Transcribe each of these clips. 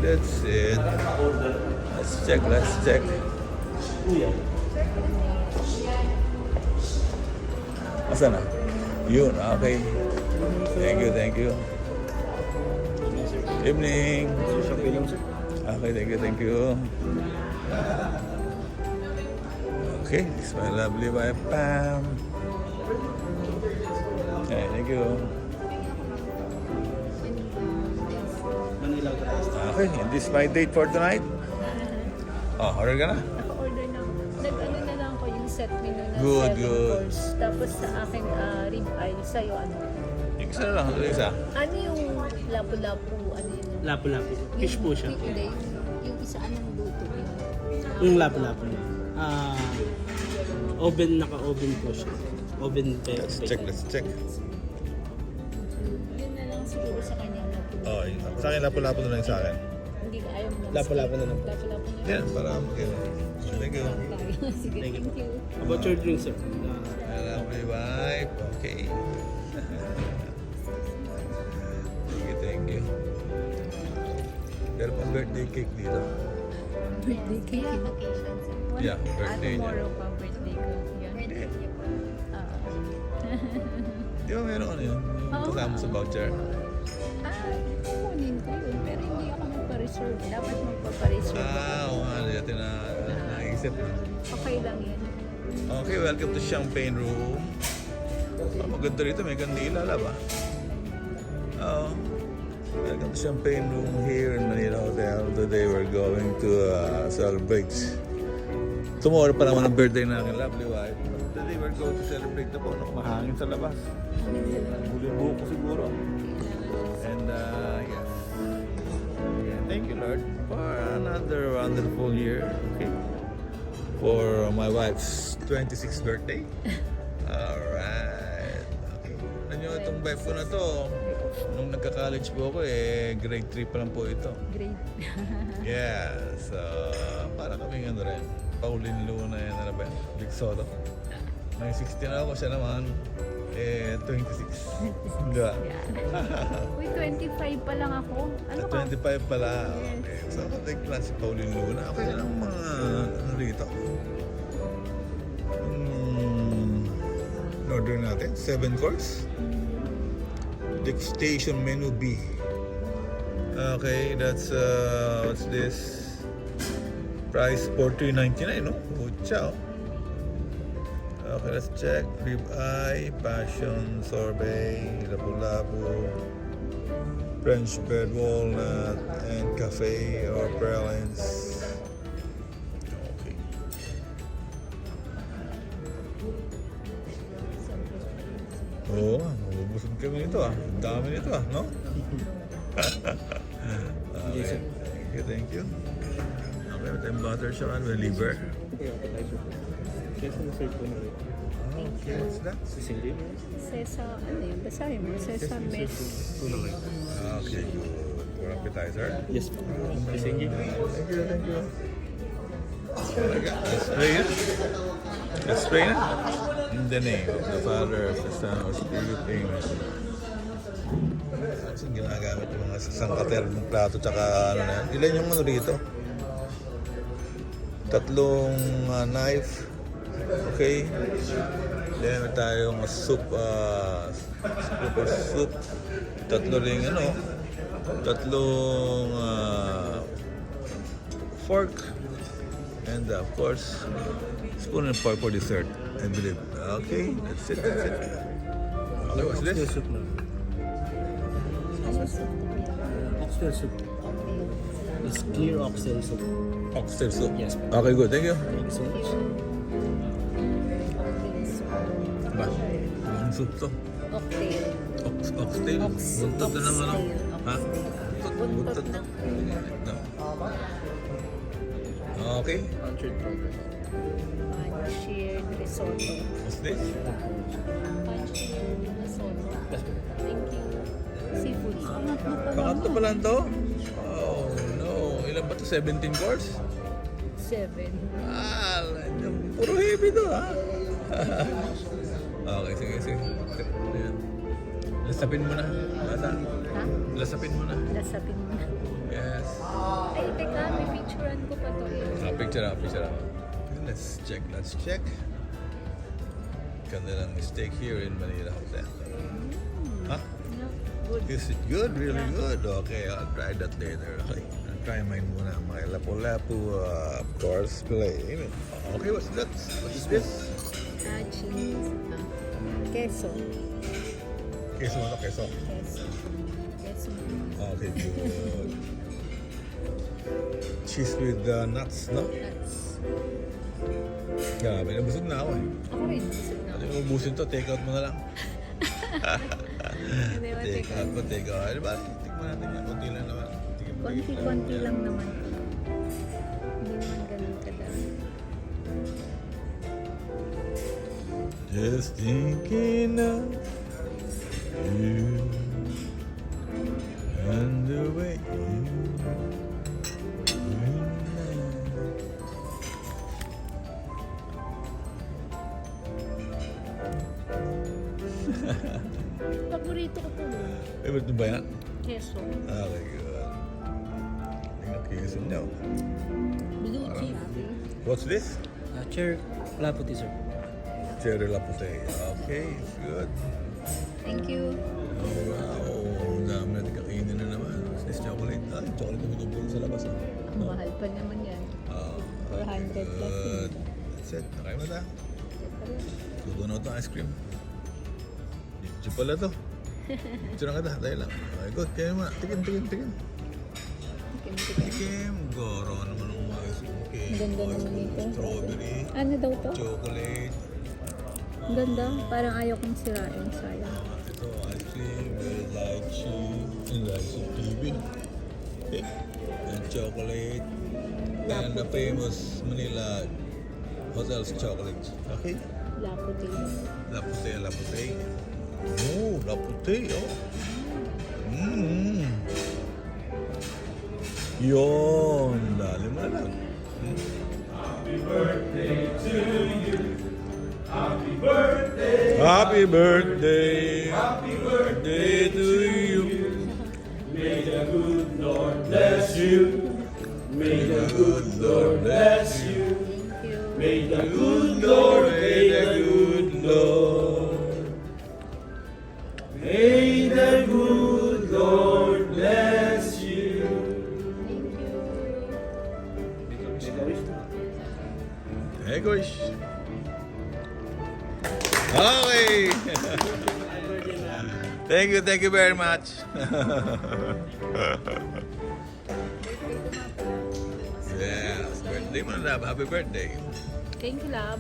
that's it. Let's check. Asan na? Yun, okay. Thank you. Evening. Okay, thank you. Okay, this is my lovely wife, Pam. Okay, thank you. Okay, and this is my date for tonight. Oh, order ka na? Naka-order na ako. Nag-ano na lang ko yung set menu na Good. 7 course. Tapos sa akin, rib eye. Sa'yo, ano? Yung isa na lang, ito yung isa. Ano yung lapu-lapu? Ano yun? Lapu-lapu. Fish po siya. Hindi. Yung isa, anong luto yun? Yung lapu-lapu na. Oven, naka-oven po siya. Oven Let's check. Yun na lang siguro sa kanya lapu-lapu. Oh, sa akin, lapu-lapu na lang sa akin. Hindi ka ayaw mo ng Lapu-lapu na lang. Lapu-lapu na lang. Yan, para okay. Thank you. Sige, Thank you. thank you. About your drink, sir? My lovely wife. Okay. Thank you. Pero pang birthday cake dito. Birthday cake. Yeah, birthday niya. Tomorrow pa birthday ko. Yan. Di ba meron ano yun? Yung kasama sa voucher. Kukunin ko yun. Pero hindi ako magpa-reserve. Dapat magpa-reserve. Oo nga, dati na naisip na. Okay lang yan. Okay, welcome to Champagne Room. Maganda rito, may kandila, ba? Oo. Welcome to Champagne Room here in Manila Hotel. Today we're going to celebrate. Tomorrow pa naman ang birthday ng aking lovely wife. Today we're going to celebrate na po. Mahangin sa labas. Huling buhok ko siguro. And yes. Yeah, thank you Lord for another wonderful year. Okay. For my wife's 26th birthday. Alright. Okay. Alam nyo, itong wife ko na to, nung nagka-college po ako, grade 3 pa lang po ito. Great. Yeah, so, para kaming ano rin, Pauline Luna yan, ano ba yan? Big Soto. May 16 na ako, siya naman, 26. Diba? Uy, 25 pa lang ako. Ano ka? 25 pala. Okay. So, take class si Pauline Luna. Okay na lang mga, ano rito? Order natin, 7 course. Degustation menu B. Okay, that's, what's this? Price $43.99, no? Mucha, oh. Okay, let's check. Rib eye, passion, sorbet, lapu-lapu, French bread, walnut, and cafe or pralines. Okay. Oo, mabubusog kami nito ah. Ang dami nito ah, no? Okay. Thank you. Okay, may tayong butter siya, may liver. Okay, what's that? Sesa, ano yun? Basahin mo. Sesa mes. Okay, good. For appetizer. Yes po. Thank you. Let's pray it. Let's pray it. In the name of the Father, of the Son, of the Spirit, amen. Kasi ginagamit yung mga sangkater ng plato tsaka ano na yan. Ilan yung ano rito? 3 knife. Okay. Then may tayong soup, soup. 3 ring ano. 3 fork. And of course, spoon and fork for dessert, I believe. Okay, that's it. Okay, what's this? Soup na. Oxtail soup. It's clear oxtail soup. Oxtail soup. Yes, ma'am. Okay, good. Thank you. Thank you so much. Ba? Anong soup to? Cocktail. Oxtail? Buntot na naman ako. Ha? Buntot na. No. Okay. Pan-seared risotto. What's this? Pan-seared risotto. Thank you. Seafood. Pangatlo pa lang to? Oh, no. Ilan ba to? 17 course? 7. Puro heavy to, ha? Okay, sige. Ayan. Lasapin mo na. Bata. Ha? Lasapin mo na. Lasapin mo na. Yes. Ay, teka, may picturean ko pa to eh. Picture up, picture up. Let's check. Ganda ng steak here in Manila Hotel. Huh? No, good. Is it good? Really good? Okay, I'll try that later. Okay. I'll try mine muna. My lapu-lapu, of course, play. Okay, what's that? What's this? Cheese. Queso. Queso ano? Queso. Queso. Queso. Okay, good. Cheese with nuts, no? Nuts. Grabe, nabusog na ako eh. Ako rin, busog na. Ano yung ubusin to? Take out mo na lang. Hindi ba, Take teka. out mo, take out. Ano ba? Tikman natin yan. Kunti lang naman. Konti-konti lang naman. Hindi naman ganun kadami. Just thinking of you and the way you Paborito ko to. Eh, ba't ba yan? Queso. Okay, good. Tingnan kiso niyo. Blue cheese. What's this? Chair, wala puti, sir. Cherry laputte. Okay, it's good. Thank you. Oh, wow. Ang dami natin kakainin na naman. What's this chocolate? Ah, yung chocolate na binibili sa labas. Ah. Ang mahal pa naman yan. Ah, 400 plus good. yun. That's it. Okay mo ta? Sudo na ito ice cream. Dito pala to. Dito na kita. Dahil lang. Okay, good. Kaya mo na. Tikim. Tikim. Goro naman ang ice cream. Okay. Ang ganda naman nito. Strawberry. Ano daw to? Chocolate. Ang ganda. Parang ayaw kong sirain. Sayang. Ito, ice cream with lychee. And lychee kiwi. Okay. And chocolate. And the famous Manila Hotels chocolate. Okay. Laputi. Laputte. Oh, laputte. Oh. Yun. Dali mo na lang. Happy birthday to you. Happy birthday to you. May the good Lord bless you. May the good Lord bless you. Thank you. May the Good Lord, may the good Lord. May the good Lord bless you. Thank you. Hey, gosh. Okay. Thank you very much. Yes, birthday mo na, happy birthday. Thank you, love.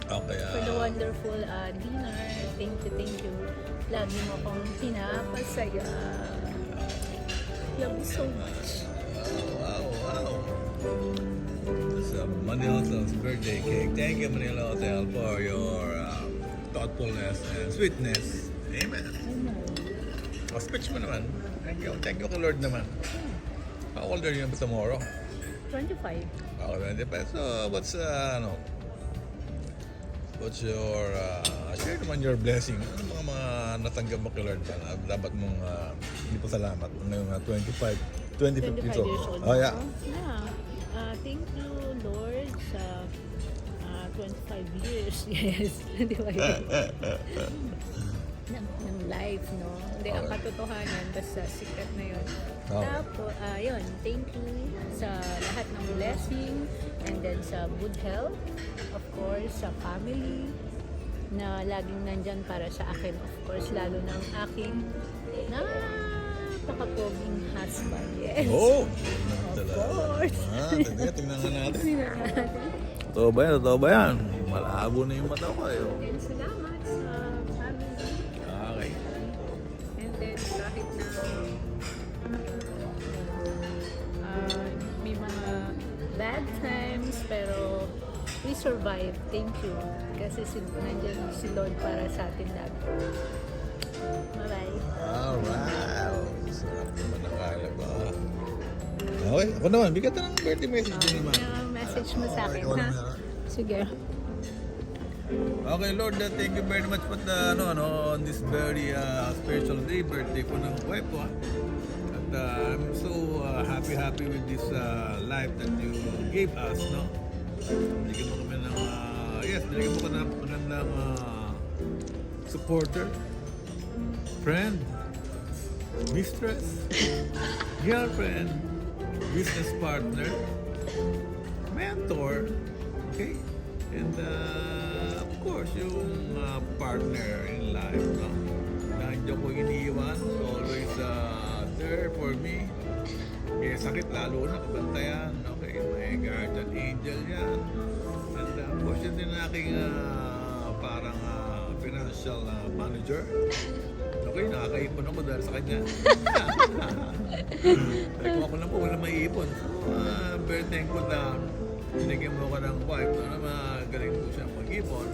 Okay, For the wonderful dinner. Thank you. Lagi mo akong pinapasaya. Love you so much. wow. It's Manila Hotel's birthday cake. Thank you, Manila Hotel, for your thoughtfulness and sweetness. Amen. O, speech mo naman. Thank you kay Lord naman. How old are you tomorrow? 25. Ako 25. So, what's your, share naman your blessing. Ano mga natanggap mo kay Lord ba? Dapat mong hindi pa salamat. Ngayong 25 years old. Oh, yeah. Thank you, Lord, sa 25 years. Yes. Di ba yun? ng life, no? Hindi, ang katotohanan, basta sikat na yun. Okay. Tapos, yun, thank you sa lahat ng blessing, and then sa good health, of course, sa family, na laging nandyan para sa akin, of course, lalo ng aking napakapoging husband. Yes. Oh! Of course. Tingnan nga natin. Tingnan natin. Totoo ba yan? Malabo na yung mata ko kayo. And salamat sa family. Okay. And then kahit na may mga bad times, pero we survive. Thank you. Kasi nandiyan si Lord para sa atin lahat. Bye-bye. Alright. Sarap naman nakala ba? Okay, ako naman. Bigyan ng birthday message din naman. Yung message mo sa akin, Ikaw ha? naman. Sige. Okay, Lord, thank you very much for the, on this very special day, birthday po ng wife ko. At I'm so happy with this life that you gave us, no? Binigyan mo kami ng, binigyan mo ko ng magandang supporter, friend, mistress, girlfriend, business partner, mentor, okay? And of course, yung partner in life, no? Nandiyan ko iniiwan, always there for me. Kaya sakit lalo na, kabantayan, okay? May guardian angel yan. And of course, yun din aking parang financial manager. Okay, nakakaipon ako dahil sa kanya. Dahil kung ako lang po, wala maiipon. So, very thankful na binigyan mo ko ng wife na magaling po siyang mag-ipon.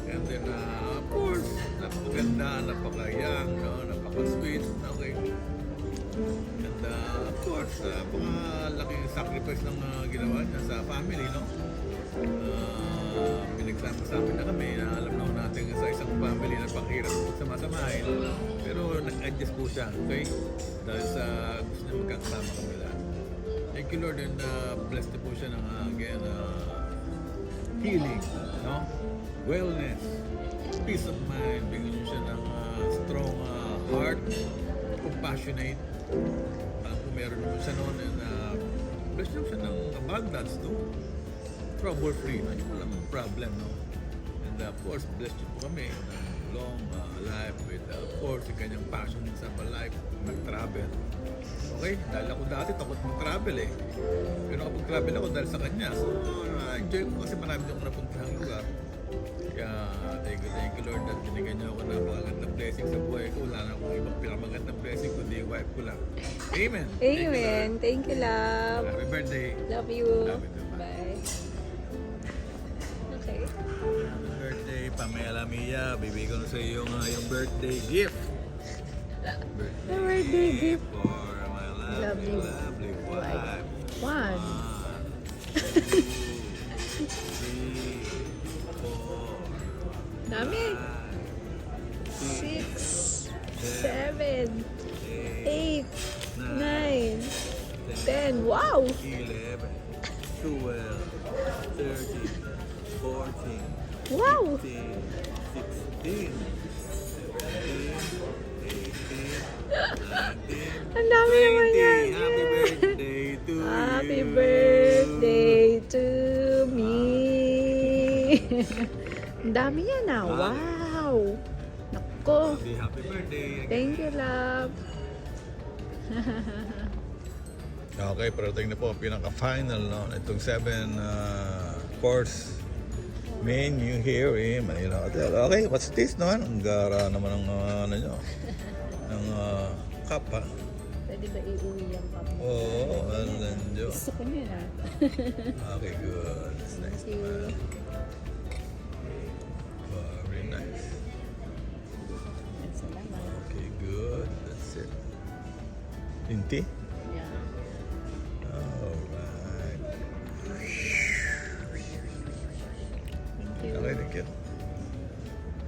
And then, of course, napakaganda, napaka-young, no? Napaka-sweet, okay? And of course, mga laking sacrifice ng ginawa niya sa family, no? Pinagsama-sama na kami, na alam naman natin sa isang family na panghirap sama-samahin. Pero nag-adjust po siya, okay? Dahil sa gusto niya magkakasama kami lahat. Thank you, Lord, and blessed po siya ng again, healing, no? Wellness, peace of mind, bigyan niyo siya ng strong heart, compassionate. Alam ko meron naman siya noon, and bless niyo siya ng abundance, no? Trouble-free, no? Yung walang problem, no? And of course, bless niyo po kami ng long life with, of course, yung kanyang passion sa life, mag-travel. Okay? Dahil ako dati takot mag-travel eh. Pero kapag travel ako dahil sa kanya, so enjoy ko kasi marami akong napuntahang lugar. Kaya thank you Lord that binigyan niyo ako ng magandang blessing sa buhay ko. Wala na akong ibang pinakamagandang blessing kundi yung wife ko lang. Amen. Amen. Thank you, love. Happy birthday. Love you. Love you too. Bye. Okay. Happy birthday, Pamela Mia. Bibigyan ko sa iyo yung birthday gift. Birthday gift. For my lovely wife. One. 1, 2, 3, 4, Dami. 6, 7, 8, 9, 10. Wow! 11, 12, 13, 14, Wow! 15, 16, 17, 18, 19, Ang dami naman 20. yan. Happy birthday to Happy you. birthday to me. Ang dami niya na. Wow! Nako. Happy birthday. Thank you, love. Okay, pero tingnan po, pinaka-final, no? Itong 7 course menu here in Manila Hotel. Okay, what's this, no? Ang gara naman ng ano nyo? Ng cup, ha? Pwede ba iuwi yung cup? Oo, ano lang nyo. Gusto ko niya na. Okay, good. It's nice. Thank you. Very nice. Salamat. Okay, good. That's it. Tinti? Yeah. Alright. Thank you. Okay, thank you.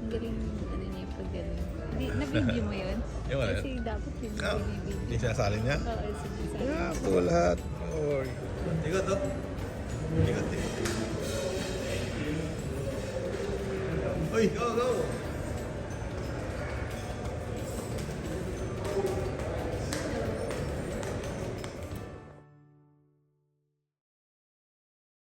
Ang galing, ano niya yung pag-galing. Na-video mo yun? Yung ano? Kasi dapat yun Oh, binibideo. hindi sinasalin niya? Oo, sige. Yeah, po lahat. Or, ikot to. Ikot eh. Uy, go, go!